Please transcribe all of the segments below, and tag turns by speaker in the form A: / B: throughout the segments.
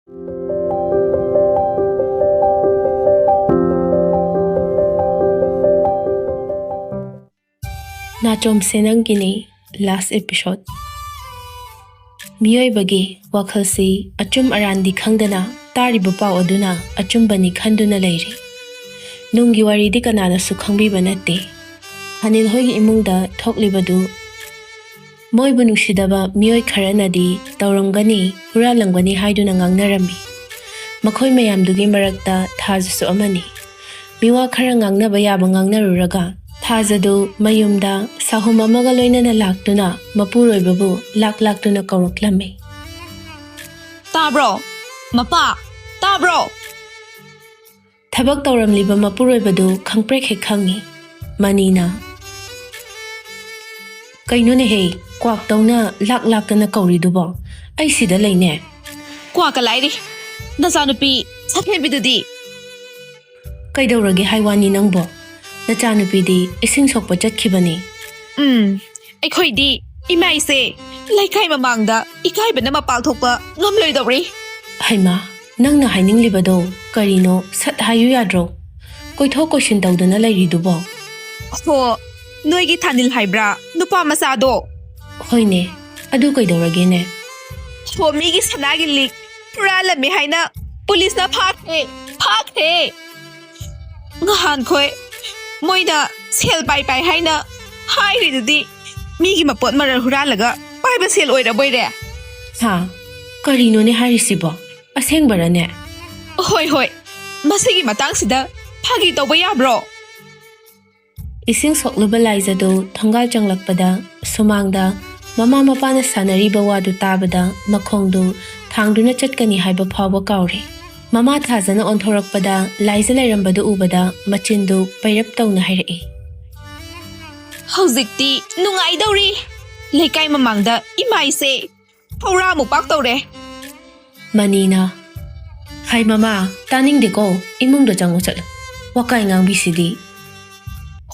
A: Nachomse Nggine last episode. Miyoibagi wakhalsi achum arandi khangdana tariba paw aduna achumbani khanduna leiri. Nungi waridi kanana su khangbiba natte. Hanil hoigi imungda thoklibadu moibu nungsidaba miyoi kharanadi tawramgani huralangani haiduna ngangnarami. Makhoi mayamdugi marakta thajusu amani. Miwa khara ngangnaba yaba ngangnaruraga Thazadu mayumda sahum amaga loinana laktuna mapuroibabu laktuna kawraklame.
B: Tabro, mapa, tabro.
A: Thabak tawramliba mapuroibadu khangprek he khangi. Manina. Kainone he kwak tawna laktuna kawridubo. Ai sida leine.
B: Kwaka lairi. Nasanupi sakebidudi.
A: Kaidawrage haiwani nangbo. Nachanupidi ising sokpa chatkibani.
B: Aikhoidi imaise laikai mamangda ikaibana mapal thokpa ngamloidawri.
A: Haima, nangna haininglibado karino sat hayu yadro. Koitho koishin tawdana lairidubo.
B: Ho, noigi thanil haibra nupa masado.
A: Hoine, adu kaidawragene.
B: Ho migi sanagi lik puralame haina police na phakhe. Ngahan khoi Moida sel pai haina hairi migi mapot marar huralaga paiba sel oira boire.
A: Ha, karino ne harisibo. Aseng barane.
B: Hoi. Masigi matang sida phagi tawba yabro.
A: Ising soklaba laizado thangal changlakpada sumangda mama mapana sanariba wadu tabada makhongdu thangduna chatkani haiba phawba kaure. Mama thazana onthorakpada laiza lairambadu ubada machindu pairap tawna hairei.
B: Hauzikti nungai dawri. Laikai mamangda imaise paura mupak tawre.
A: Manina. Hai mama, taning deko imungdo changu chalo. Wakai ngangbi sidi.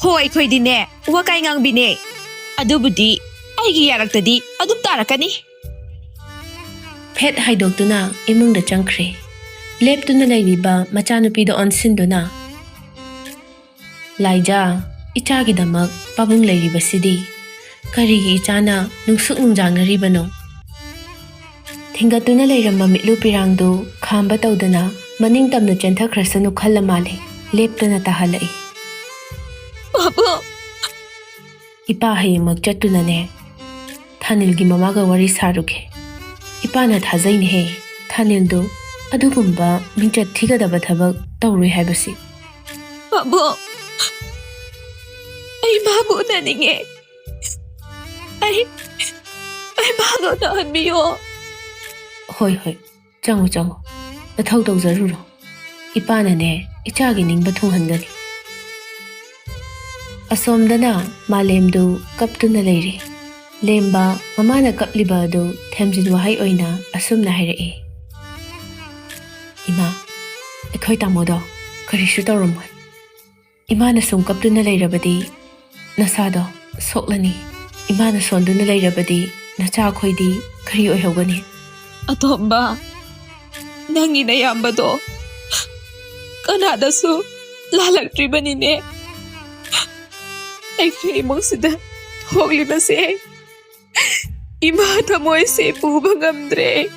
B: Hoi khoidine wakai ngangbine. Adubudi aigi yaraktadi adum tarakani.
A: Phet haidoktuna imungda changkre. Leptuna lairiba machanupido onsinduna. Laija, ichagidamak pabung lairiba sidi. Karigi ichana nungsuk nungjangaribano. Thingatuna lairamba mitlu pirangdu khamba tawdana maning tamna chenthakhrasanu khallamale. Leptuna tahalai.
B: Babu.
A: Ipa hayimak chatunane. Thanilgi mamaga wari saruke. Ipa na thazaine he. Thanildu adugumba mingchat thigadaba thabak tawrui haibasi.
B: Babu. Ay babu naninge. Ay bago na hanmiyo.
A: Hoi. Changu. Nathau tawzaruro. Ipana ne ichagi ningba thunghangani. Asomdana malemdu kaptuna leiri. Lemba mamana kapliba adu themjin wahai oina asumna hairei. Ima, ekhoi tamodo, karishu tawramoi. Imana sumkaptuna leirabadi, nasado, soklani. Imana sonduna leirabadi, nacha khoidi, kari oihogani.
B: Atomba, nangi na yambado. Kanada su, lalaktribani ne. Aikri imong sida, hogli ba se. Ima tamoy se pubangamdre.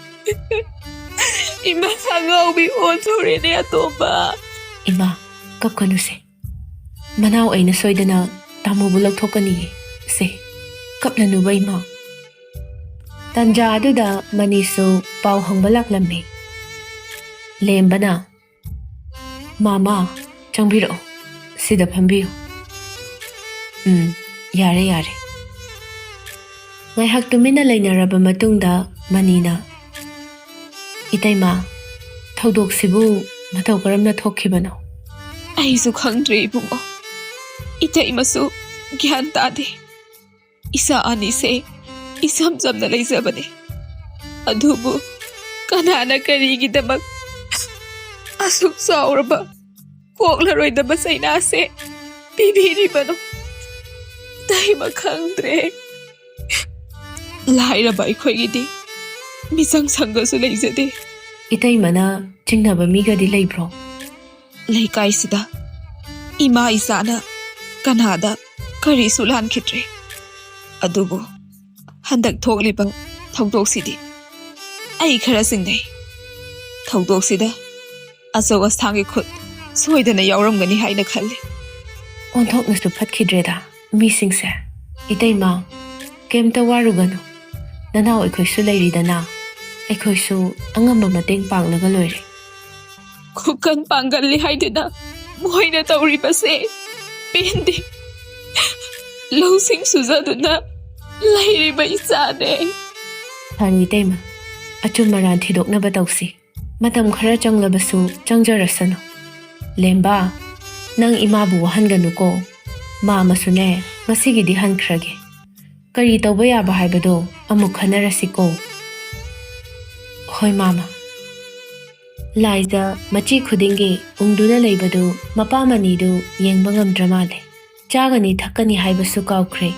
B: Ima sangawi onthore ne atomba.
A: Ima, kapkanu se. Manaw ay nasoydana tamo bulak thokani se. Kaplanu ba ima? Tanja aduda maniso pau hangbalak lamme. Lemba na. Mama, changbiro. Sida pambiyo. Yare. Ngaihak tumina lainaraba matungda manina. Itaima, thawdok sibu mathaw karamna thokkibano.
B: Aisu khangdre ibungo. Itaimasu gyan tade. Isa ani se isam jamna laizabane. Adubu kanana karigidamak asuk sauraba koklaroi saina se bibiribano. Taima khangdre. Lairaba ikhoigidi misang sangasu leizade.
A: ꯏꯇꯩꯃꯅ ꯆꯤꯡꯅꯕ ꯃꯤꯒꯗꯤ ꯂꯩꯕ꯭ꯔꯣ?
B: ꯂꯩꯀꯥꯏꯁꯤꯗ ꯏꯃꯥ ꯏꯆꯥꯅ ꯀꯅꯥꯗ ꯀꯔꯤꯁꯨ ꯂꯥꯟꯈꯤꯗ꯭ꯔꯦ, ꯑꯗꯨꯕꯨ ꯍꯟꯗꯛ ꯊꯣꯛꯂꯤꯕ ꯊꯧꯗꯣꯛꯁꯤꯗꯤ ꯑꯩ ꯈꯔ ꯆꯤꯡꯅꯩ꯫ ꯊꯧꯗꯣꯛꯁꯤꯗ ꯑꯆꯧ ꯑꯁꯥꯡꯒꯤ ꯈꯨꯠ ꯁꯣꯏꯗꯅ ꯌꯥꯎꯔꯝꯒꯅꯤ ꯍꯥꯏꯅ ꯈꯜꯂꯤ꯫
A: ꯑꯣꯟꯊꯣꯛꯅꯁꯨ ꯐꯠꯈꯤꯗ꯭ꯔꯦꯗ ꯃꯤꯁꯤꯡꯁꯦ꯫ ꯏꯇꯩꯃ, ꯀꯩꯝꯇ ꯋꯥꯔꯨꯒꯅꯨ, ꯅꯅꯥꯎ ꯑꯩꯈꯣꯏꯁꯨ ꯂꯩꯔꯤꯗꯅ, ꯑꯩꯈꯣꯏꯁꯨ ꯑꯉꯝꯕ ꯃꯇꯦꯡ ꯄꯥꯡꯂꯒ ꯂꯣꯏꯔꯦ꯫
B: ꯈꯨꯀꯟ ꯄꯥꯡꯒꯜꯂꯤ ꯍꯥꯏꯗꯨꯅ ꯃꯣꯏꯅ ꯇꯧꯔꯤꯕꯁꯦ ꯄꯦꯟꯗꯦ꯫ ꯂꯧꯁꯤꯡ ꯁꯨꯖꯗꯨꯅ ꯂꯩꯔꯤꯕ ꯏꯆꯥꯅꯦ꯫
A: ꯐꯔꯦ ꯏꯇꯩꯃ, ꯑꯆꯨꯝ ꯑꯔꯥꯟ ꯊꯤꯗꯣꯛꯅꯕ ꯇꯧꯁꯤ꯫ ꯃꯇꯝ ꯈꯔ ꯆꯪꯂꯕꯁꯨ ꯆꯪꯖꯔꯁꯅꯨ꯫ ꯂꯦꯝꯕ, ꯅꯪ ꯏꯃꯥꯕꯨ ꯋꯥꯍꯟꯒꯅꯨꯀꯣ꯫ ꯃꯥꯃꯁꯨꯅꯦ ꯉꯁꯤꯒꯤꯗꯤ ꯍꯟꯈ꯭ꯔꯒꯦ꯫ ꯀꯔꯤ ꯇꯧꯕ ꯌꯥꯕ ꯍꯥꯏꯕꯗꯣ ꯑꯃꯨꯛ ꯈꯟꯅꯔꯁꯤꯀꯣ꯫ ꯍꯣꯏ ꯃꯥꯃ꯫ ꯂꯥꯏꯖ ꯃꯆꯤ ꯈꯨꯗꯤꯡꯒꯤ ꯎꯡꯗꯨꯅ ꯂꯩꯕꯗꯨ ꯃꯄꯥ ꯃꯅꯤꯗꯨ ꯌꯦꯡꯕ ꯉꯝꯗ꯭ꯔ ꯃꯥꯜꯂꯦ꯫ ꯆꯥꯒꯅꯤ ꯊꯛꯀꯅꯤ ꯍꯥꯏꯕꯁꯨ ꯀꯥꯎꯈ꯭ꯔꯦ꯫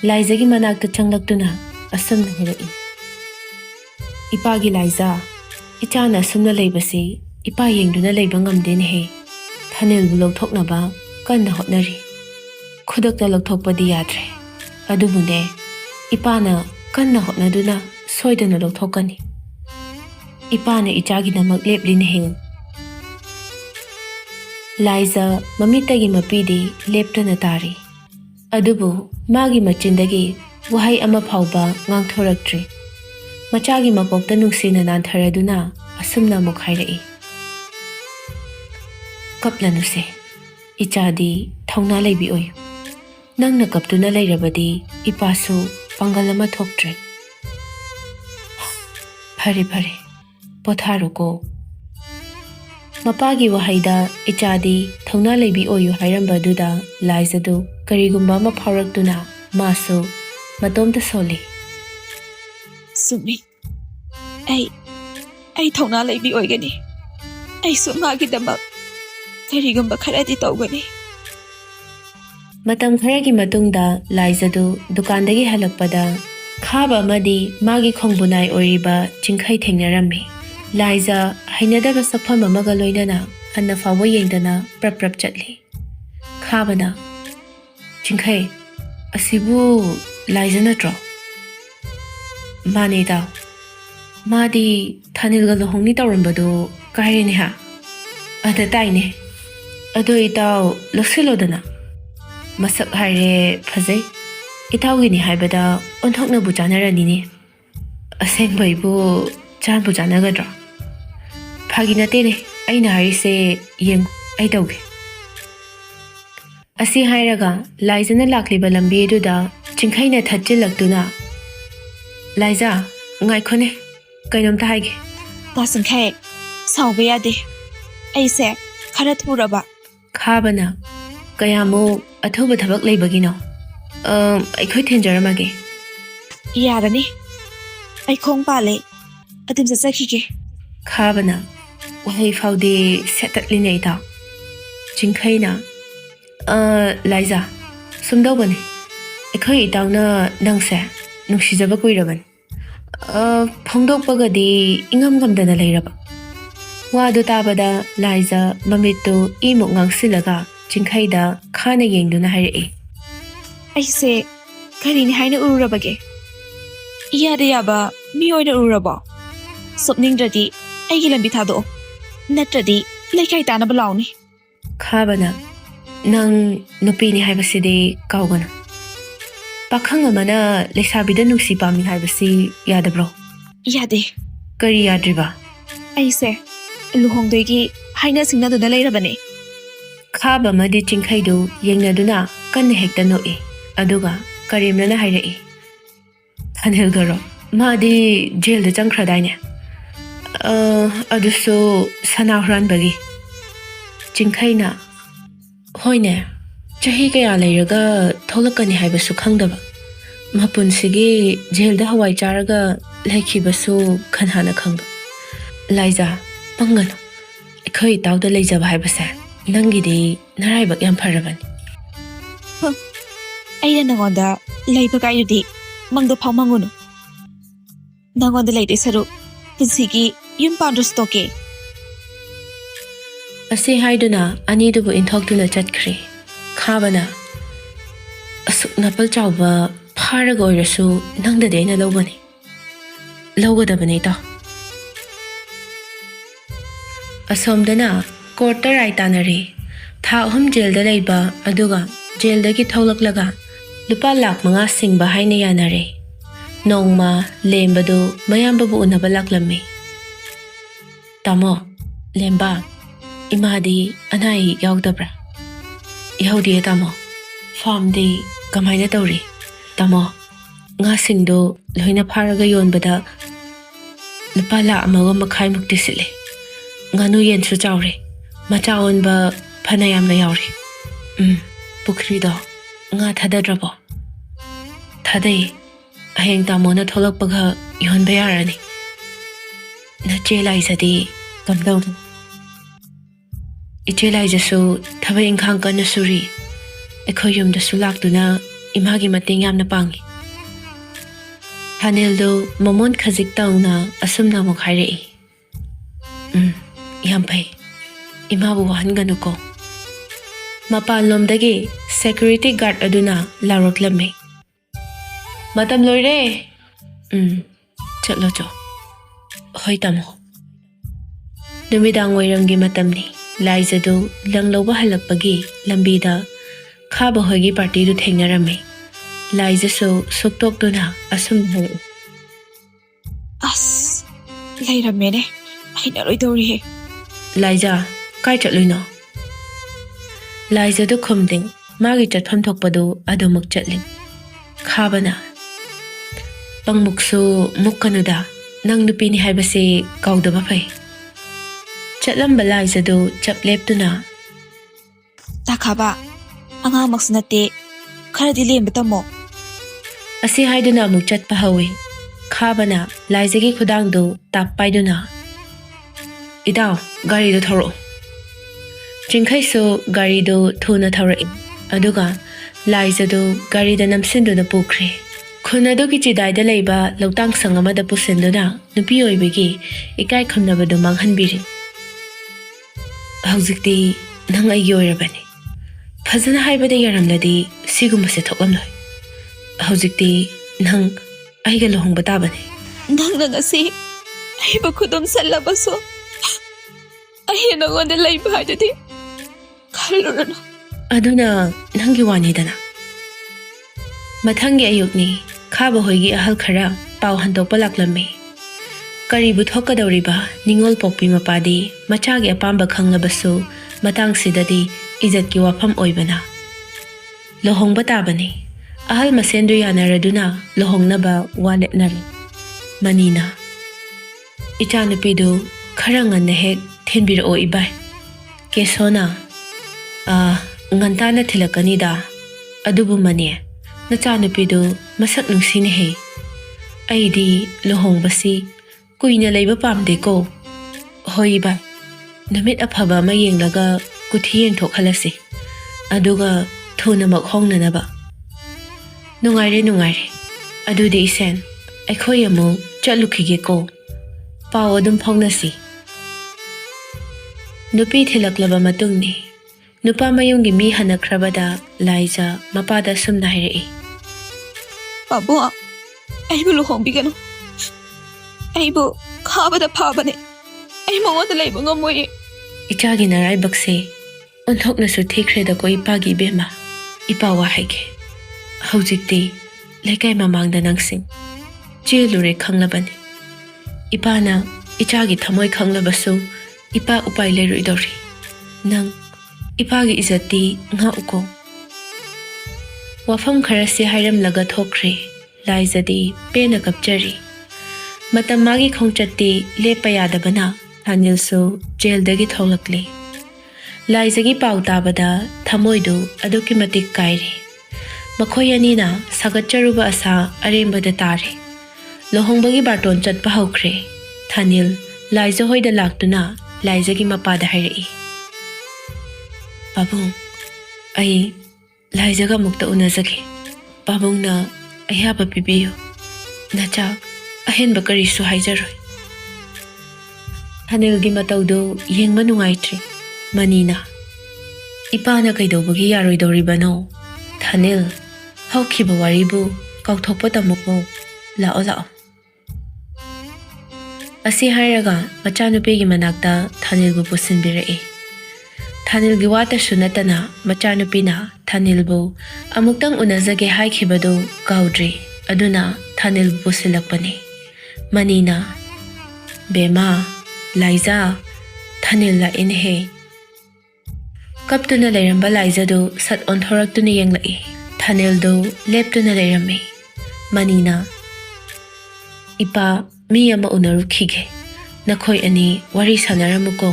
A: ꯂꯥꯏꯖꯒꯤ ꯃꯅꯥꯛꯇ ꯆꯪꯂꯛꯇꯨꯅ ꯑꯁꯨꯝꯅ ꯍꯥꯏꯔꯛꯏ: ꯏꯄꯥꯒꯤ ꯂꯥꯏꯖ, ꯏꯆꯥꯅ ꯑꯁꯨꯝꯅ ꯂꯩꯕꯁꯤ ꯏꯄꯥ ꯌꯦꯡꯗꯨꯅ ꯂꯩꯕ ꯉꯝꯗꯦꯅꯦꯍꯦ꯫ ꯊꯅꯦꯜꯕꯨ ꯂꯧꯊꯣꯛꯅꯕ ꯀꯟꯅ ꯍꯣꯠꯅꯔꯤ꯫ ꯈꯨꯗꯛꯇ ꯂꯧꯊꯣꯛꯄꯗꯤ ꯌꯥꯗ꯭ꯔꯦ, ꯑꯗꯨꯕꯨꯅꯦ ꯏꯄꯥꯅ ꯀꯟꯅ ꯍꯣꯠꯅꯗꯨꯅ ꯁꯣꯏꯗꯅ ꯂꯧꯊꯣꯛꯀꯅꯤ꯫ ꯏꯄꯥꯅ ꯏꯆꯥꯒꯤꯗꯃꯛ ꯂꯦꯞꯂꯤꯅꯦꯍꯦ꯫ ꯂꯥꯏꯖ ꯃꯃꯤꯠꯇꯒꯤ ꯃꯄꯤꯗꯤ ꯂꯦꯞꯇꯅ ꯇꯥꯔꯤ, ꯑꯗꯨꯕꯨ ꯃꯥꯒꯤ ꯃꯆꯤꯟꯗꯒꯤ ꯋꯥꯍꯩ ꯑꯃ ꯐꯥꯎꯕ ꯉꯥꯡꯊꯣꯔꯛꯇ꯭ꯔꯤ꯫ ꯃꯆꯥꯒꯤ ꯃꯀꯣꯛꯇ ꯅꯨꯡꯁꯤꯅ ꯅꯥꯟꯊꯔꯗꯨꯅ ꯑꯁꯨꯝꯅ ꯑꯃꯨꯛ ꯍꯥꯏꯔꯛꯏ: ꯀꯞꯂꯅꯨꯁꯦ, ꯏꯆꯥꯗꯤ ꯊꯧꯅꯥ ꯂꯩꯕꯤ ꯑꯣꯏꯌꯨ꯫ ꯅꯪꯅ ꯀꯞꯇꯨꯅ ꯂꯩꯔꯕꯗꯤ ꯏꯄꯥꯁꯨ ꯄꯥꯡꯒꯜ ꯑꯃ ꯊꯣꯛꯇ꯭ꯔꯦ꯫ ꯐꯔꯦ ꯐꯔꯦ, ꯄꯣꯊꯥꯔꯣꯀꯣ꯫ ꯃꯄꯥꯒꯤ ꯋꯥꯍꯩꯗ ꯏꯆꯥꯗꯤ ꯊꯧꯅꯥ ꯂꯩꯕꯤ ꯑꯣꯏꯌꯨ ꯍꯥꯏꯔꯝꯕꯗꯨꯗ ꯂꯥꯏꯖꯗꯨ ꯀꯔꯤꯒꯨꯝꯕ ꯑꯃ ꯐꯥꯎꯔꯛꯇꯨꯅ ꯃꯥꯁꯨ ꯃꯇꯣꯝꯇ ꯁꯣꯜꯂꯤ꯫
B: ꯆꯨꯝꯃꯤ, ꯑꯩ ꯊꯧꯅꯥ ꯂꯩꯕꯤ ꯑꯣꯏꯒꯅꯤ꯫ ꯑꯩꯁꯨ ꯃꯥꯒꯤꯗꯃꯛ ꯀꯔꯤꯒꯨꯝꯕ ꯈꯔꯗꯤ ꯇꯧꯒꯅꯤ꯫
A: ꯃꯇꯝ ꯈꯔꯒꯤ ꯃꯇꯨꯡꯗ ꯂꯥꯏꯖꯗꯨ ꯗꯨꯀꯥꯟꯗꯒꯤ ꯍꯜꯂꯛꯄꯗ ꯈꯥꯕ ꯑꯃꯗꯤ ꯃꯥꯒꯤ ꯈꯣꯡꯕꯨꯅꯥꯏ ꯑꯣꯏꯔꯤꯕ ꯆꯤꯡꯈꯩ ꯊꯦꯡꯅꯔꯝꯃꯤ꯫ ꯂꯥꯏꯖ ꯍꯩꯅꯗꯕ ꯁꯛꯐꯝ ꯑꯃꯒ ꯂꯣꯏꯅꯅ ꯍꯟꯅ ꯐꯥꯎꯕ ꯌꯦꯡꯗꯅ ꯄ꯭ꯔꯞ ꯄ꯭ꯔꯞ ꯆꯠꯂꯤ꯫ ꯈꯥꯕꯅ: ꯆꯤꯡꯈꯩ, ꯑꯁꯤꯕꯨ ꯂꯥꯏꯖ ꯅꯠꯇ꯭ꯔꯣ? ꯃꯥꯅꯦ ꯏꯇꯥꯎ, ꯃꯥꯗꯤ ꯊꯥꯅꯤꯜꯒ ꯂꯨꯍꯣꯡꯅꯤ ꯇꯧꯔꯝꯕꯗꯣ ꯀꯥꯏꯔꯦꯅꯦ ꯍꯥ? ꯑꯗ ꯇꯥꯏꯅꯦ꯫ ꯑꯗꯣ ꯏꯇꯥꯎ ꯂꯧꯁꯤꯜꯂꯣꯗꯅ꯫ ꯃꯁꯛ ꯍꯥꯏꯔꯦ ꯐꯖꯩ, ꯏꯇꯥꯎꯒꯤꯅꯤ ꯍꯥꯏꯕꯗ ꯑꯣꯟꯊꯣꯛꯅꯕꯨ ꯆꯥꯅꯔꯅꯤꯅꯦ꯫ ꯑꯁꯦꯡꯕꯩꯕꯨ ꯆꯥꯟꯕꯨ ꯆꯥꯟꯅꯒꯗ꯭ꯔꯣ? ꯐꯥꯒꯤ ꯅꯠꯇꯦꯅꯦ, ꯑꯩꯅ ꯍꯥꯏꯔꯤꯁꯦ ꯌꯦꯡꯉꯨ, ꯑꯩ ꯇꯧꯒꯦ꯫ ꯑꯁꯤ ꯍꯥꯏꯔꯒ ꯂꯥꯏꯖꯅ ꯂꯥꯛꯂꯤꯕ ꯂꯝꯕꯤ ꯑꯗꯨꯗ ꯆꯤꯡꯈꯩꯅ ꯊꯠꯆꯤꯜꯂꯛꯇꯨꯅ: ꯂꯥꯏꯖ, ꯉꯥꯏꯈꯣꯅꯦ, ꯀꯩꯅꯣꯝꯇ ꯍꯥꯏꯒꯦ꯫
B: ꯄꯥ ꯆꯤꯡꯈꯩ, ꯁꯥꯎꯕ ꯌꯥꯗꯦ, ꯑꯩꯁꯦ ꯈꯔ ꯊꯨꯔꯕ꯫
A: ꯈꯥꯕꯅ: ꯀꯌꯥꯃꯨꯛ ꯑꯊꯨꯕ ꯊꯕꯛ ꯂꯩꯕꯒꯤꯅꯣ? ꯑꯩꯈꯣꯏ ꯊꯤꯟꯖꯔꯝꯃꯒꯦ꯫
B: ꯌꯥꯔꯅꯤ, ꯑꯩ ꯈꯣꯡ ꯄꯥꯜꯂꯦ, ꯑꯗꯨꯝ ꯆꯠꯆꯈꯤꯒꯦ꯫
A: ꯈꯥꯕꯅ: ꯋꯥꯍꯩ ꯐꯥꯎꯗꯤ ꯁꯦꯠꯇꯠꯂꯤꯅꯦ ꯏꯇꯥꯎ꯫ ꯆꯤꯡꯈꯩꯅ: ꯂꯥꯏꯖ, ꯁꯨꯝꯗꯧꯕꯅꯤ, ꯑꯩꯈꯣꯏ ꯏꯇꯥꯎꯅ ꯅꯪꯁꯦ ꯅꯨꯡꯁꯤꯖꯕ ꯀꯨꯏꯔꯕꯅꯤ꯫ ꯐꯣꯡꯗꯣꯛꯄꯒꯗꯤ ꯏꯉꯝ ꯉꯝꯗꯅ ꯂꯩꯔꯕ꯫ ꯋꯥꯗꯨ ꯇꯥꯕꯗ ꯂꯥꯏꯖ ꯃꯃꯤꯠꯇꯨ ꯏꯃꯨꯛ ꯉꯥꯡꯁꯤꯜꯂꯒ ꯆꯤꯡꯈꯩꯗ ꯈꯥꯅ ꯌꯦꯡꯗꯨꯅ ꯍꯥꯏꯔꯛꯏ:
B: ꯑꯩꯁꯦ ꯀꯔꯤꯅꯤ ꯍꯥꯏꯅ ꯎꯔꯨꯔꯕꯒꯦ? ꯏꯌꯥꯗ ꯌꯥꯕ ꯃꯤ ꯑꯣꯏꯅ ꯎꯔꯨꯔꯕꯣ? ꯁꯣꯞꯅꯤꯡꯗ꯭ꯔꯗꯤ ꯑꯩꯒꯤ ꯂꯝꯕꯤ ꯊꯥꯗꯣꯛꯑꯣ, ꯅꯠꯇ꯭ꯔꯗꯤ ꯂꯩꯀꯥꯏ ꯇꯥꯅꯕ ꯂꯥꯎꯅꯤ꯫
A: ꯈꯥꯕꯅ: ꯅꯪ ꯅꯨꯄꯤꯅꯤ ꯍꯥꯏꯕꯁꯤꯗꯤ ꯀꯥꯎꯒꯅꯨ꯫ ꯄꯥꯈꯪ ꯑꯃꯅ ꯂꯩꯁꯥꯕꯤꯗ ꯅꯨꯡꯁꯤ ꯄꯥꯝꯃꯤ ꯍꯥꯏꯕꯁꯤ ꯌꯥꯗꯕ꯭ꯔꯣ?
B: ꯌꯥꯗꯦ꯫
A: ꯀꯔꯤ ꯌꯥꯗ꯭ꯔꯤꯕ?
B: ꯑꯩꯁꯦ ꯂꯨꯍꯣꯡꯗꯣꯏꯒꯤ ꯍꯥꯏꯅ ꯁꯤꯡꯅꯗꯨꯅ ꯂꯩꯔꯕꯅꯦ꯫
A: ꯈꯥꯕ ꯑꯃꯗꯤ ꯆꯤꯡꯈꯩꯗꯨ ꯌꯦꯡꯅꯗꯨꯅ ꯀꯟꯅ ꯍꯦꯛꯇ ꯅꯣꯛꯏ, ꯑꯗꯨꯒ ꯀꯔꯦꯝꯅꯅ ꯍꯥꯏꯔꯛꯏ: ꯊꯥꯅꯤꯜꯒꯔꯣ? ꯃꯥꯗꯤ ꯖꯦꯜꯗ ꯆꯪꯈ꯭ꯔꯗꯥꯏꯅꯦ? ꯑꯗꯨꯁꯨ ꯁꯅꯥ ꯍꯨꯔꯥꯟꯕꯒꯤ꯫ ꯆꯤꯡꯈꯩꯅ: ꯍꯣꯏꯅꯦ, ꯆꯍꯤ ꯀꯌా ꯂꯩꯔꯒ ꯊꯣꯛꯂꯛꯀꯅꯤ ꯍꯥꯏꯕꯁꯨ ꯈꯪꯗꯕ, ꯃꯄꯨꯟꯁꯤꯒꯤ ꯖꯦꯜꯗ ꯍꯋꯥꯏ ꯆꯥꯔꯒ ꯂꯩꯈꯤꯕꯁꯨ ꯀꯅꯥꯅ ꯈꯪꯕ꯫ ꯂꯥꯏꯖ, ꯄꯪꯒꯅꯨ, ꯑꯩꯈꯣꯏ ꯏꯇꯥꯎꯗ ꯂꯩꯖꯕ ꯍꯥꯏꯕꯁꯦ ꯅꯪꯒꯤꯗꯤ ꯅꯔꯥꯏꯕꯛ ꯌꯥꯝ ꯐꯔꯕꯅꯤ꯫
B: ꯑꯩꯅ ꯅꯉꯣꯟꯗ ꯂꯩꯕ ꯀꯥꯏꯗꯨꯗꯤ ꯃꯪꯗ ꯐꯥꯎ ꯃꯪꯉꯨꯅꯨ꯫ ꯅꯉꯣꯟꯗ ꯂꯩꯗꯣꯏ ꯁꯔꯨꯛ ꯄꯨꯟꯁꯤꯒꯤ yum pandrus toke.
A: Asi haiduna anidubu inthokduna chatkre. Khabana asuk napal chawba pharaga oirasu nangda deina lobani. Logadabani ta. Asomdana courta raitanari. Tha ahum jail da leiba aduga jail dagi tholaklaga lupa lakh manga singba haina yanare. Nongma lembadu mayambabu unaba laklami. Tamo lemba imadi anai yaudabra. Yaudi tamo farm di kamaina tauri. Tamo nga singdo loina pharaga yonbada lupa lakh amaga makhai mukti sile. Nganu yen su chawre machaon ba phanayam na yauri. Pukri do nga thadadrabo. Thadai aheng tamona tholak pagha yon bayarani. Na chelai sadi kamdaw. Ichelai jasu thabai ingkhang kana suri. Ekhoyum da sulak tuna imagi mating yam na pangi. Hanel do momon khazik taw na asum na mo khairei. Yampai imabu wahan ganu ko. Mapan lomdagi security guard aduna laroklame. Matam loire. Chatlo cho. Hoy tamo. Numidang wairamgi matamni. Laizadu langloba halakpagi lambida khaba hoigi party du thengnarame. Laizaso suktok duna asum ho.
B: As leiramene aina roidori he.
A: Laiza kai chatluino. Laiza du khumding magi chatpham thokpadu adumuk chatlin. Khabana pangmuksu mukkanuda nang nupini haibase kaudaba phai. Chatlamba Laiza du chapleptuna.
B: Takaba anga maksunate kharadi lemba tamo.
A: Asi haiduna muk chatpa hawi. Khabana Laiza gi khudang du tappaiduna. Idaw gari do thoro. Chingkhai so gari do thuna thoroi. Aduga Laiza du gari da namsindu na pukre. Khuna do ki chidai da leiba lautang sangama da pusinduna nupi oibegi ikai khumnaba do manghanbiri. Hauzikti nang ay yoirabani. Fazana haibada yaramladi sigumase thoklamloi. Hauzikti nang ay galohong batabani.
B: Nang nangasi ay bakudom salabaso. Ay nangonda leiba hadadi. Kalurano.
A: Aduna nangi wani dana. Mathangi ayukni khaba hoigi ahal khara pau handok palaklami. Karibu thokadawriba ningol pokpi mapadi machagi apamba khanglabasu matang sidadi izat ki wafam oibana. Lohong batabani. Ahal masendu yanaraduna lohong naba walet nari. Manina. Ichanupidu kharangan nehek thenbir o ibai. Kesona. Ngantana thilakanida. Adubu mani. Nachanupidu masak nungsini he. Aidi lohong basi. Kuina leiba pamde ko. Hoi ba. Namit aphaba ma yenglaga kuthiyeng thokhalasi. Aduga thuna makhong nanaba. Nungaire. Adudi isen. Aikhoi amu chalukhige ko. Pao adum phongnasi. Nupi thilaklaba matungni. Nupa mayungi mi hanakrabada Laiza mapada sumna hairei.
B: Babu aibu luhong bigano. Aibu khabada phabane. Ai mongoda leiba ngamoy.
A: Ichagi narai bakse. Unthok nasu thikreda ko ipagi bema. Ipawa haike. Haujikti lekai mamangda nangsing. Chilure khanglabani. Ipana ichagi thamoy khanglabasu ipa upai leruidori. Nang ipagi izati nga uko. Wafam kharasi hairam laga thokre. Laizadi pena kapchari. Matamagi khongchati lepayadabana Hanilso jail dagi tholakle. Laizagi pautabada thamoidu aduki matik kairi. Makhoyani na sagatcharuba asa arembada tare. Lohongbagi baton chatpa haukre. Thanil Laiza hoida laktuna Laizagi mapada hairei. Babung, ai Laizaga mukta unazaki. Babung na ayaba pibiyo. Nacha ahen bakari su haijaroi. ꯊꯥꯅꯤꯜꯒꯤ ꯃꯇꯧꯗꯨ ꯌꯦꯡꯕ ꯅꯨꯡꯉꯥꯏꯇ꯭ꯔꯤ꯫ ꯃꯅꯤꯅ ꯏꯄꯥꯅ ꯀꯩꯗꯧꯕꯒꯤ ꯌꯥꯔꯣꯏꯗꯧꯔꯤꯕꯅꯣ? ꯊꯥꯅꯤꯜ, ꯍꯧꯈꯤꯕ ꯋꯥꯔꯤꯕꯨ ꯀꯥꯎꯊꯣꯛꯄ ꯇꯝꯃꯨꯀꯣ꯫ ꯂꯥꯛꯑꯣ ꯂꯥꯛꯑꯣ꯫ ꯑꯁꯤ ꯍꯥꯏꯔꯒ ꯃꯆꯥꯅꯨꯄꯤꯒꯤ ꯃꯅꯥꯛꯇ ꯊꯥꯅꯤꯜꯕꯨ ꯄꯨꯁꯤꯟꯕꯤꯔꯛꯏ꯫ ꯊꯥꯅꯤꯜꯒꯤ ꯋꯥꯇꯁꯨ ꯅꯠꯇꯅ ꯃꯆꯥꯅꯨꯄꯤꯅ ꯊꯥꯅꯤꯜꯕꯨ ꯑꯃꯨꯛꯇꯪ ꯎꯅꯖꯒꯦ ꯍꯥꯏꯈꯤꯕꯗꯨ ꯀꯥꯎꯗ꯭ꯔꯤ, ꯑꯗꯨꯅ ꯊꯥꯅꯤꯜꯕꯨ ꯄꯨꯁꯤꯜꯂꯛꯄꯅꯤ꯫ ꯃꯅꯤꯅ, ꯕꯦꯃꯥ, ꯂꯥꯏꯖꯥ, ꯊꯥꯅꯤꯜ ꯂꯥꯛꯏꯅꯦꯍꯦ꯫ ꯀꯞꯇꯨꯅ ꯂꯩꯔꯝꯕ ꯂꯥꯏꯖꯥꯗꯨ ꯁꯠ ꯑꯣꯟꯊꯣꯔꯛꯇꯨꯅ ꯌꯦꯡꯂꯛꯏ꯫ ꯊꯥꯅꯤꯜꯗꯨ ꯂꯦꯞꯇꯨꯅ ꯂꯩꯔꯝꯃꯤ꯫ ꯃꯅꯤꯅ, ꯏꯄꯥ, ꯃꯤ ꯑꯃ ꯎꯅꯔꯨꯈꯤꯒꯦ, ꯅꯈꯣꯏ ꯑꯅꯤ ꯋꯥꯔꯤ ꯁꯥꯟꯅꯔꯝꯃꯨꯀꯣ꯫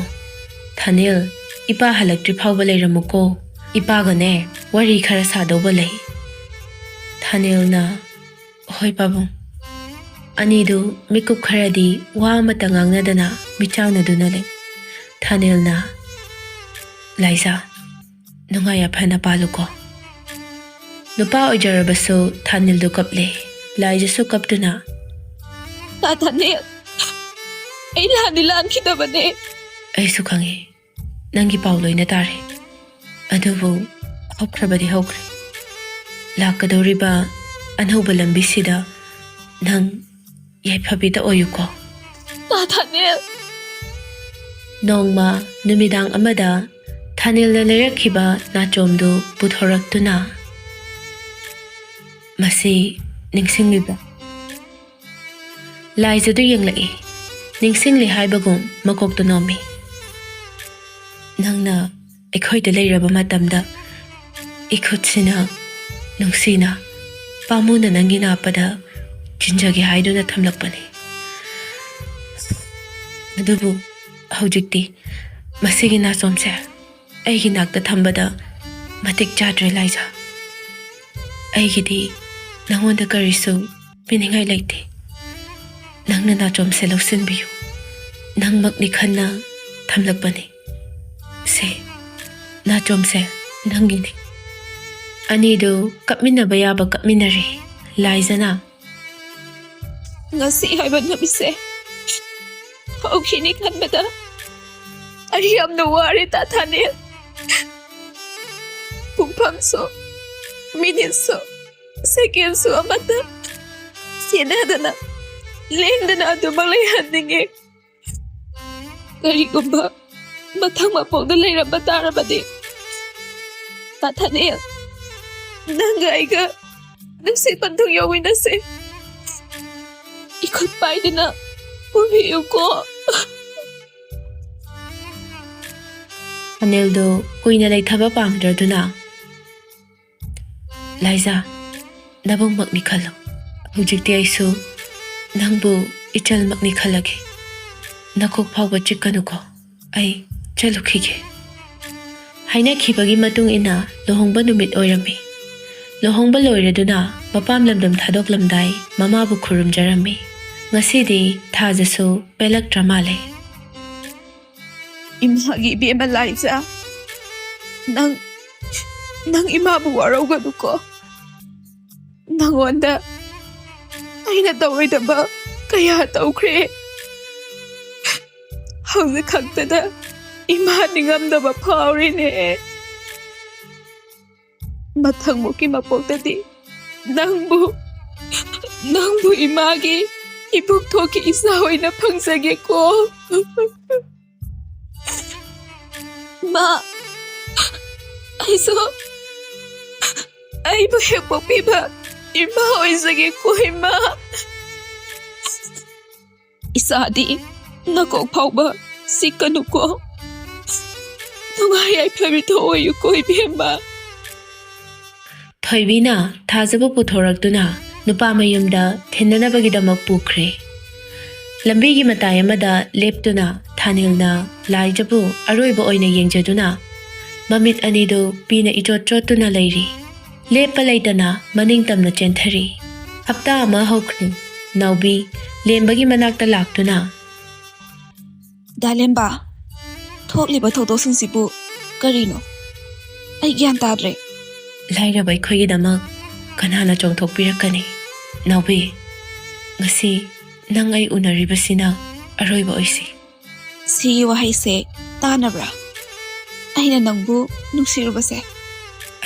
A: ꯊꯥꯅꯤꯜ, ꯏꯄꯥ ꯍꯜꯂꯛꯇ꯭ꯔꯤ ꯐꯥꯎꯕ ꯂꯩꯔꯝꯃꯨꯀꯣ, ꯏꯄꯥꯒꯅꯦ ꯋꯥꯔꯤ ꯈꯔ ꯁꯥꯗꯧꯕ ꯂꯩ꯫ ꯊꯥꯅꯤꯜꯅ, ꯍꯣꯏ ꯄꯥꯕꯨꯡ꯫ ꯑꯅꯤꯗꯨ ꯃꯤꯀꯨꯞ ꯈꯔꯗꯤ ꯋꯥ ꯑꯃꯠꯇ ꯉꯥꯡꯅꯗꯅ ꯃꯤꯆꯥꯎꯅꯗꯨꯅ ꯂꯩ꯫ ꯊꯥꯅꯤꯜꯅ, ꯂꯥꯏꯖꯥ, ꯅꯨꯡꯉꯥꯏ ꯌꯥꯏꯐꯅ ꯄꯥꯜꯂꯨꯀꯣ꯫ ꯅꯨꯄꯥ ꯑꯣꯏꯖꯔꯕꯁꯨ ꯊꯥꯅꯤꯜꯗꯨ ꯀꯞꯂꯦ꯫ ꯂꯥꯏꯖꯥꯁꯨ ꯀꯞꯇꯨꯅ,
B: ꯊꯥꯅꯤꯜ, ꯑꯩ ꯂꯥꯟꯗꯤ ꯂꯥꯟꯈꯤꯗꯕꯅꯦ꯫
A: ꯑꯩꯁꯨ ꯈꯪꯉꯤ, ꯅꯪꯒꯤ ꯄꯥꯎ ꯂꯣꯏꯅ ꯇꯥꯔꯦ꯫ ꯑꯗꯨꯕꯨ ꯍꯧꯈ꯭ꯔꯕꯗꯤ ꯍꯧꯈ꯭ꯔꯦ꯫ ꯂꯥꯛꯀꯗꯧꯔꯤꯕ ꯑꯅꯧꯕ ꯂꯝꯕꯤꯁꯤꯗ ꯅꯪ ꯌꯥꯏꯐꯕꯤꯗ ꯑꯣꯏꯌꯨꯀꯣ꯫
B: ꯊꯥꯅꯤꯜ꯫
A: ꯅꯣꯡꯃ ꯅꯨꯃꯤꯗꯥꯡ ꯑꯃꯗ ꯊꯥꯅꯤꯜꯅ ꯂꯩꯔꯛꯈꯤꯕ ꯅꯥꯆꯣꯝꯗꯨ ꯄꯨꯊꯣꯔꯛꯇꯨꯅ, ꯃꯁꯤ ꯅꯤꯡꯁꯤꯡꯂꯤꯕ꯭ꯔꯥ? ꯂꯥꯏꯖꯥꯗꯨ ꯌꯦꯡꯂꯛꯏ꯫ ꯅꯤꯡꯁꯤꯡꯂꯤ ꯍꯥꯏꯕꯒꯨꯝ ꯃꯀꯣꯛꯇꯨ ꯅꯣꯝꯃꯤ꯫ ꯅꯪꯅ ꯑꯩꯈꯣꯏꯗ ꯂꯩꯔꯕ ꯃꯇꯝꯗ ꯏꯈꯨꯠꯁꯤꯅ ꯅꯨꯡꯁꯤꯅ ꯄꯥꯝꯃꯨꯅ ꯅꯪꯒꯤ ꯅꯥꯞꯄꯗ ꯆꯤꯟꯖꯒꯦ ꯍꯥꯏꯗꯨꯅ ꯊꯝꯂꯛꯄꯅꯤ꯫ ꯑꯗꯨꯕꯨ ꯍꯧꯖꯤꯛꯇꯤ ꯃꯁꯤꯒꯤ ꯅꯥꯆꯣꯝꯁꯦ ꯑꯩꯒꯤ ꯅꯥꯛꯇ ꯊꯝꯕꯗ ꯃꯇꯤꯛ ꯆꯥꯗ꯭ꯔꯦ ꯂꯥꯏꯖꯥ꯫ ꯑꯩꯒꯤꯗꯤ ꯅꯪꯉꯣꯟꯗ ꯀꯔꯤꯁꯨ ꯄꯤꯅꯤꯡꯉꯥꯏ ꯂꯩꯇꯦ꯫ ꯅꯪꯅ ꯅꯥꯆꯣꯝꯁꯦ ꯂꯧꯁꯤꯟꯕꯤꯌꯨ, ꯅꯪꯃꯛꯅꯤ ꯈꯟꯅ ꯊꯝꯂꯛꯄꯅꯤ꯫ ꯁꯦ, ꯅꯥꯆꯣꯝꯁꯦ ꯅꯪꯒꯤꯅꯤ꯫ ꯑꯅꯤꯗꯨ ꯀꯞꯃꯤꯟꯅꯕ ꯌꯥꯕ ꯀꯞꯃꯤꯟꯅꯔꯤ꯫ ꯂꯥꯏꯖꯥꯅ,
B: ꯉꯁꯤ ꯍꯥꯏꯕ ꯅꯨꯃꯤꯠꯁꯦ ꯍꯧꯈꯤꯅꯤ ꯈꯟꯕꯗ ꯑꯩ ꯌꯥꯝꯅ ꯋꯥꯔꯦ ꯊꯥꯅꯤꯜ꯫ ꯄꯨꯡꯐꯝꯁꯨ, ꯃꯤꯅꯤꯠꯁꯨ, ꯁꯦꯀꯦꯟꯁꯨ ꯑꯃꯠꯇ ꯆꯦꯟꯅꯗꯅ ꯂꯦꯡꯗꯅ ꯑꯗꯨꯃꯛ ꯂꯩꯍꯟꯅꯤꯡꯉꯦ꯫ ꯀꯔꯤꯒꯨꯝꯕ ꯃꯊꯪ ꯃꯄꯣꯛꯇ ꯂꯩꯔꯝꯕ ꯇꯥꯔꯕꯗꯤ ꯊꯥꯅꯤꯜ, ꯅꯪꯒ ꯑꯩꯒ ꯅꯨꯡꯁꯤꯠ ꯄꯟꯊꯨꯡ ꯌꯧꯃꯤꯟꯅꯁꯦ꯫ 이것 빨리나 보내유고.
A: ꯑꯅꯤꯜꯗꯨ ꯀꯨꯏꯅ ꯂꯩꯊꯕ ꯄꯥꯝꯗ꯭ꯔꯗꯨꯅ, ꯂꯥꯏꯖꯥ, ꯅꯕꯨꯡꯃꯛꯅꯤ ꯈꯜꯂꯨ, ꯍꯧꯖꯤꯛꯇꯤ ꯑꯩꯁꯨ ꯅꯪꯕꯨ ꯏꯆꯜꯃꯛꯅꯤ ꯈꯜꯂꯒꯦ꯫ ꯅꯀꯣꯛ ꯐꯥꯎꯕ ꯆꯤꯛꯀꯅꯨꯀꯣ, ꯑꯩ ꯆꯠꯂꯨꯈꯤꯒꯦ꯫ ꯍꯥꯏꯅꯈꯤꯕꯒꯤ ꯃꯇꯨꯡ ꯏꯟꯅ ꯂꯨꯍꯣꯡꯕ ꯅꯨꯃꯤꯠ ꯑꯣꯏꯔꯝꯃꯤ꯫ ꯂꯨꯍꯣꯡꯕ ꯂꯣꯏꯔꯗꯨꯅ ꯃꯄꯥꯝ ꯂꯝꯗꯝ ꯊꯥꯗꯣꯛꯂꯝꯗꯥꯏ ꯃꯃꯥꯕꯨ ꯈꯨꯔꯨꯝꯖꯔꯝꯃꯤ꯫ ꯉꯁꯤꯗꯤ ꯊꯥꯖꯁꯨ ꯄꯦꯜꯂꯛꯇ꯭ꯔ ꯃꯥꯜꯂꯦ꯫
B: 이마기 비에만 라이자. 낭 이마부 와라우가누고. 낭원다. 아이나 떠오르다봐. 그야 떠오크레. 항상 각다다. 이마 닝암다봐 파오리네. 마탕 모기 맛복다디. 낭부 이마기. 이북토기 이사오이나 팡사겠고. 마, 아이부 행복비바 이마 어이사겠고 이마. 이사디 나꼭 파오바 시까누고 농아야이 펴밀 더워유고 이비엠마.
A: ꯊꯣꯏꯕꯤꯅ ꯊꯥꯖꯕ ꯄꯨꯊꯣꯔꯛꯇꯨꯅ ꯅꯨꯄꯥ ꯃꯌꯨꯝꯗ ꯊꯤꯟꯅꯅꯕꯒꯤꯗꯃꯛ ꯄꯨꯈ꯭ꯔꯦ꯫ ꯂꯝꯕꯤꯒꯤ ꯃꯇꯥꯏ ꯑꯃꯗ ꯂꯦꯞꯇꯨꯅ ꯊꯥꯅꯤꯜꯅ ꯂꯥꯏꯖꯥꯕꯨ ꯑꯔꯣꯏꯕ ꯑꯣꯏꯅ ꯌꯦꯡꯖꯗꯨꯅ ꯃꯃꯤꯠ ꯑꯅꯤꯗꯨ ꯄꯤꯅ ꯏꯆꯣꯠ ꯆꯣꯠꯇꯨꯅ ꯂꯩꯔꯤ꯫ ꯂꯦꯞꯄ ꯂꯩꯇꯅ ꯃꯅꯤꯡꯇꯝꯅ ꯆꯦꯟꯊꯔꯤ꯫ ꯍꯞꯇꯥ ꯑꯃ ꯍꯧꯈ꯭ꯔꯦ꯫ ꯅꯥꯎꯕꯤ ꯂꯦꯝꯕꯒꯤ ꯃꯅꯥꯛꯇ ꯂꯥꯛꯇꯨꯅ,
B: ꯗꯥꯂꯦꯝꯕ, ꯊꯣꯛꯂꯤꯕ ꯊꯧꯗꯣꯛꯁꯤꯡꯁꯤꯕꯨ ꯀꯔꯤꯅꯣ? ꯑꯩ ꯒ꯭ꯌꯥꯟ ꯇꯥꯗ꯭ꯔꯦ꯫
A: ꯂꯥꯏꯔꯕ ꯑꯩꯈꯣꯏꯒꯤꯗꯃꯛ ꯀꯅꯥꯅ ꯆꯣꯡꯊꯣꯛꯄꯤꯔꯛꯀꯅꯤ? ꯅꯥꯎꯕꯤ, ꯉꯁꯤ ꯅꯪ ꯑꯩ ꯎꯅꯔꯤꯕꯁꯤꯅ ꯑꯔꯣꯏꯕ ꯑꯣꯏꯁꯤ꯫
B: ꯁꯤꯒꯤ ꯋꯥꯍꯩꯁꯦ ꯇꯥꯅꯕ꯭ꯔꯥ? ꯑꯩꯅ ꯅꯪꯕꯨ ꯅꯨꯡꯁꯤꯔꯨꯕꯁꯦ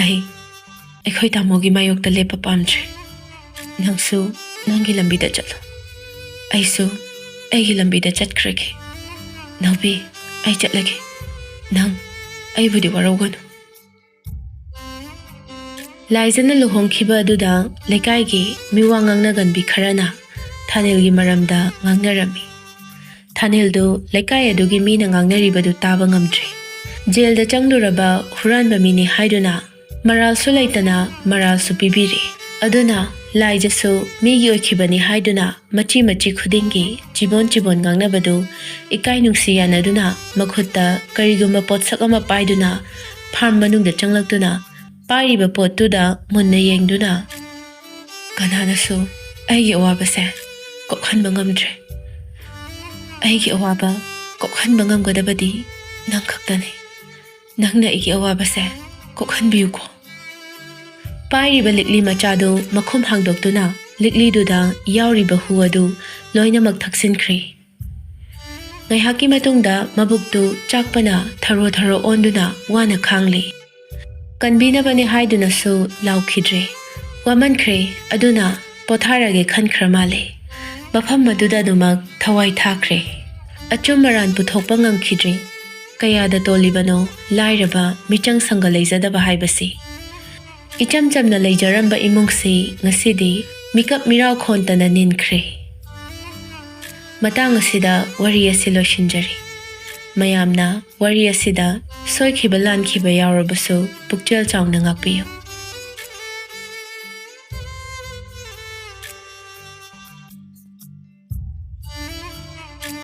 A: ꯑꯩꯈꯣꯏ ꯇꯥꯃꯣꯒꯤ ꯃꯥꯌꯣꯛꯇ ꯂꯦꯞꯄ ꯄꯥꯝꯗ꯭ꯔꯦ ꯅꯪꯁꯨ ꯅꯪꯒꯤ ꯂꯝꯕꯤꯗ ꯆꯠꯂꯣ ꯑꯩꯁꯨ ꯑꯩꯒꯤ ꯂꯝꯕꯤꯗ ꯆꯠꯈ꯭ꯔꯒꯦ ꯅꯥꯎꯕꯤ ꯑꯩ ꯆꯠꯂꯒꯦ ꯅꯪ ꯑꯩꯕꯨꯗꯤ ꯋꯥꯔꯧꯒꯅꯨ ꯂꯥꯏꯖꯅ ꯂꯨꯍꯣꯡꯈꯤꯕ ꯑꯗꯨꯗ ꯂꯩꯀꯥꯏꯒꯤ ꯃꯤꯋꯥ ꯉꯥꯡꯅꯒꯟꯕꯤ ꯈꯔꯅ ꯊꯥꯅꯦꯜꯒꯤ ꯃꯔꯝꯗ ꯉꯥꯡꯅꯔꯝꯃꯤ ꯊꯥꯅꯦꯜꯗꯨ ꯂꯩꯀꯥꯏ ꯑꯗꯨꯒꯤ ꯃꯤꯅ ꯉꯥꯡꯅꯔꯤꯕꯗꯨ ꯇꯥꯕ ꯉꯝꯗ꯭ꯔꯦ ꯖꯦꯜꯗ ꯆꯪꯂꯨꯔꯕ ꯍꯨꯔꯥꯟꯕ ꯃꯤꯅꯤ ꯍꯥꯏꯗꯨꯅ ꯃꯔꯥꯜꯁꯨ ꯂꯩꯇꯅ ꯃꯔꯥꯜꯁꯨ ꯄꯤꯕꯤꯔꯤ ꯑꯗꯨꯅ ꯂꯥꯏꯖꯁꯨ ꯃꯤꯒꯤ ꯑꯣꯏꯈꯤꯕꯅꯤ ꯍꯥꯏꯗꯨꯅ ꯃꯆꯤ ꯃꯆꯤ ꯈꯨꯗꯤꯡꯒꯤ ꯆꯤꯕꯣꯟ ꯉꯥꯡꯅꯕꯗꯨ ꯏꯀꯥꯏ ꯅꯨꯡꯁꯤ ꯌꯥꯅꯗꯨꯅ ꯃꯈꯨꯠꯇ ꯀꯔꯤꯒꯨꯝꯕ ꯄꯣꯠꯁꯛ ꯑꯃ ꯄꯥꯏꯗꯨꯅ ꯐꯥꯔꯝ ꯃꯅꯨꯡꯗ ꯆꯪꯂꯛꯇꯨꯅ ꯄꯥꯏꯔꯤꯕ ꯄꯣꯠꯇꯨꯗ ꯃꯨꯟꯅ ꯌꯦꯡꯗꯨꯅ ꯀꯅꯥꯅꯁꯨ ꯑꯩꯒꯤ ꯑꯋꯥꯕꯁꯦ ꯀꯣꯛꯍꯟꯕ ꯉꯝꯗ꯭ꯔꯦ ꯑꯩꯒꯤ ꯑꯋꯥꯕ ꯀꯣꯛꯍꯟꯕ ꯉꯝꯒꯗꯕꯗꯤ ꯅꯪ ꯈꯛꯇꯅꯤ ꯅꯪꯅ ꯑꯩꯒꯤ ꯑꯋꯥꯕꯁꯦ ꯀꯣꯛꯍꯟꯕꯤꯌꯨꯀꯣ ꯄꯥꯏꯔꯤꯕ ꯂꯤꯛꯂꯤ ꯃꯆꯥꯗꯨ ꯃꯈꯨꯝ ꯍꯥꯡꯗꯣꯛꯇꯨꯅ ꯂꯤꯛꯂꯤꯗꯨꯗ ꯌꯥꯎꯔꯤꯕ ꯍꯨ ꯑꯗꯨ ꯂꯣꯏꯅꯃꯛ ꯊꯛꯆꯤꯟꯈ꯭ꯔꯦ ꯉꯥꯏꯍꯥꯛꯀꯤ ꯃꯇꯨꯡꯗ ꯃꯕꯨꯛꯇꯨ ꯆꯥꯛꯄꯅ ꯊꯔꯣ ꯑꯣꯟꯗꯨꯅ ꯋꯥꯅ ꯈꯥꯡꯂꯤ ꯀꯟꯕꯤꯅꯕꯅꯤ ꯍꯥꯏꯗꯨꯅꯁꯨ ꯂꯥꯎꯈꯤꯗ꯭ꯔꯦ ꯋꯥꯃꯟꯈ꯭ꯔꯦ ꯑꯗꯨꯅ ꯄꯣꯊꯥꯔꯒꯦ ꯈꯟꯈ꯭ꯔ ꯃꯥꯜꯂꯦ ꯃꯐꯝ ꯑꯗꯨꯗ ꯑꯗꯨꯃꯛ ꯊꯋꯥꯏ ꯊꯥꯈ꯭ꯔꯦ ꯑꯆꯨꯝ ꯑꯔꯥꯟ ꯄꯨꯊꯣꯛꯄ ꯉꯝꯈꯤꯗ꯭ꯔꯦ ꯀꯌꯥꯗ ꯇꯣꯜꯂꯤꯕꯅꯣ ꯂꯥꯏꯔꯕ ꯃꯤꯆꯪ ꯁꯪꯒ ꯂꯩꯖꯗꯕ ꯍꯥꯏꯕꯁꯤ ꯏꯆꯝ ꯆꯝꯅ ꯂꯩꯖꯔꯝꯕ ꯏꯃꯨꯡꯁꯤ ꯉꯁꯤꯗꯤ ꯃꯤꯀꯞ ꯃꯤꯔꯥꯎ ꯈꯣꯟꯇꯅ ꯅꯤꯟꯈ꯭ꯔꯦ ꯃꯇꯥꯡ ꯑꯁꯤꯗ ꯋꯥꯔꯤ ꯑꯁꯤ ꯂꯣꯏꯁꯤꯟꯖꯔꯤ ꯃꯌꯥꯝꯅ ꯋꯥꯔꯤ ꯑꯁꯤꯗ ꯁꯣꯏꯈꯤꯕ ꯂꯥꯟꯈꯤꯕ ꯌꯥꯎꯔꯕꯁꯨ ꯄꯨꯛꯆꯦꯜ ꯆꯥꯎꯅ ꯉꯥꯛꯄꯤꯌꯨ